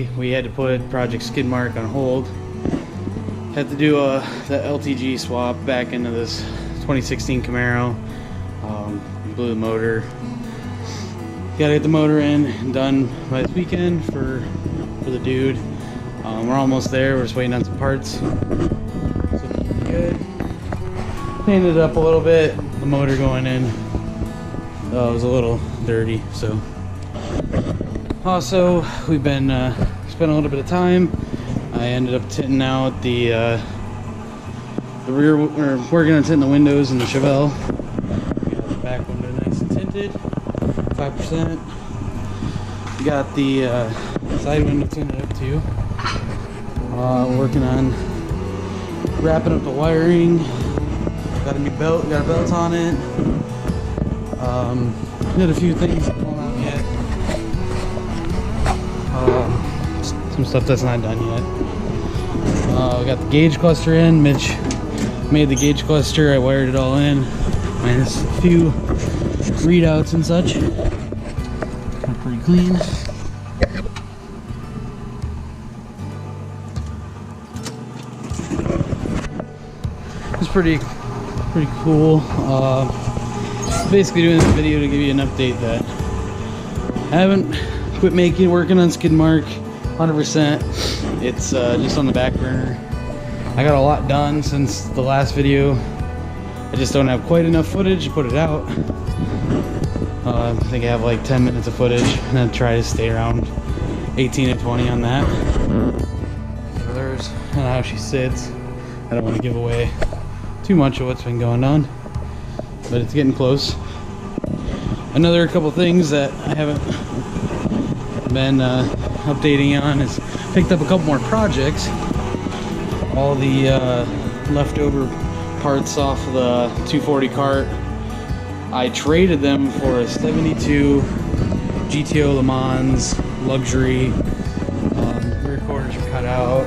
unfortunately, we had to put Project Skidmark on hold. Had to do the LTG swap back into this 2016 Camaro. Blew the motor. Gotta get the motor in and done by this weekend for the dude. We're almost there. We're just waiting on some parts. So good. Painted it up a little bit. The motor going in. It was a little dirty. So also we've been spent a little bit of time. I ended up tinting out the rear, or working on tinting the windows in the Chevelle. Got the back window nice and tinted, 5%. Got the side window tinted up too. Working on wrapping up the wiring. Got a new belt, got a belt on it. Did a few things that won't out yet. Some stuff that's not done yet. We got the gauge cluster in. Mitch made the gauge cluster. I wired it all in, minus a few readouts and such. Pretty clean. It's pretty cool. Basically doing this video to give you an update that I haven't quit working on Skidmark 100%. It's just on the back burner. I got a lot done since the last video. I just don't have quite enough footage to put it out. I think I have like 10 minutes of footage, and I'll try to stay around 18 to 20 on that. There's how she sits. I don't want to give away too much of what's been going on, but it's getting close. Another couple things that I haven't been updating on is picked up a couple more projects. All the leftover parts off the 240 cart, I traded them for a 72 GTO Le Mans luxury. Rear quarters are cut out.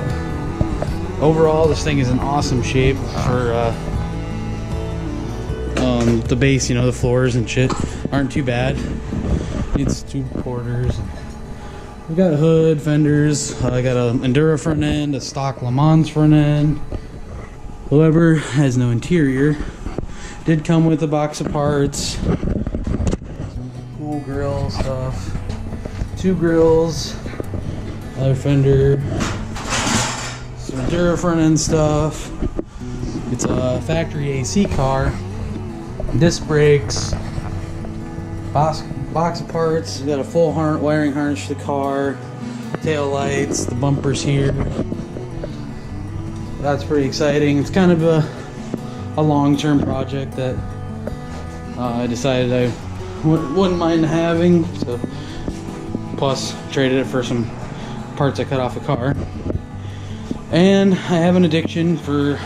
Overall, this thing is in awesome shape for the base. You know, the floors and shit aren't too bad. It's 2 quarters. We got a hood, fenders. I got an Enduro front end, a stock Le Mans front end. However, has no interior. Did come with a box of parts. Some cool grill stuff. 2 grills. Another fender. Some Enduro front end stuff. It's a factory AC car. Disc brakes. Box of parts. We got a full wiring harness to the car. Tail lights. The bumpers here. That's pretty exciting. It's kind of a long-term project that I decided I wouldn't mind having. So, plus traded it for some parts I cut off the car. And I have an addiction for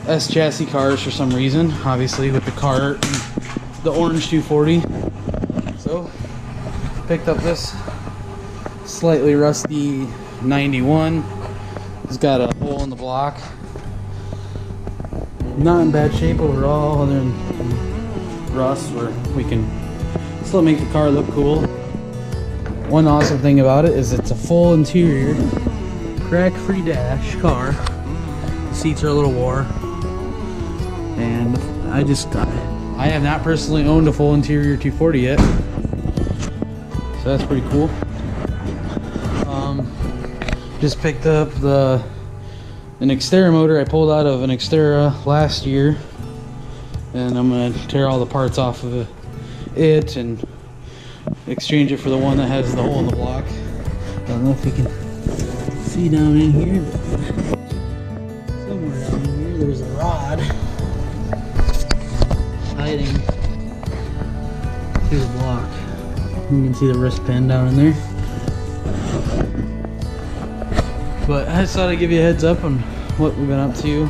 S chassis cars for some reason. Obviously with the cart and the orange 240. So picked up this slightly rusty 91. It's got a hole in the block. Not in bad shape overall, other than rust, where we can still make the car look cool. One awesome thing about it is it's a full interior, crack-free dash car. The seats are a little wore, and I have not personally owned a full interior 240 yet, so that's pretty cool. Just picked up an Xterra motor I pulled out of an Xterra last year, and I'm gonna tear all the parts off of it and exchange it for the one that has the hole in the block. I don't know if you can see down in here, but somewhere down in here there's a rod hiding through the block. You can see the wrist pin down in there. But I just thought I'd give you a heads up on what we've been up to.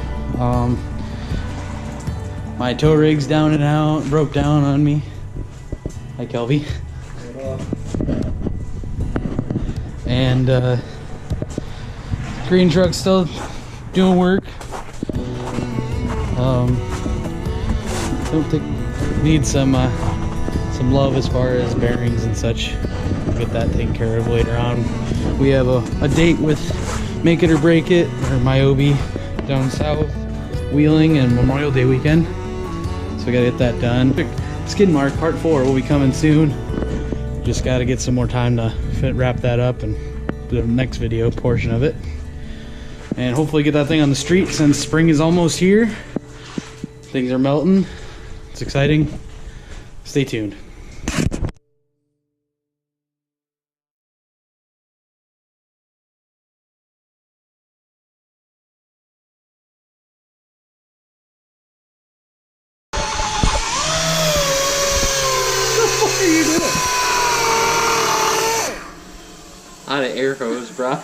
My tow rig's down and out, broke down on me. Hi, Kelby. And green truck's still doing work. Don't think need some some love as far as bearings and such. We'll get that taken care of later on. We have a date with Make It or Break It, or Myobi, down south, Wheeling, and Memorial Day weekend. So we gotta get that done. Skid Mark Part 4 will be coming soon. Just gotta get some more time to wrap that up and do the next video portion of it. And hopefully get that thing on the street since spring is almost here. Things are melting. It's exciting. Stay tuned. On an air hose, bro.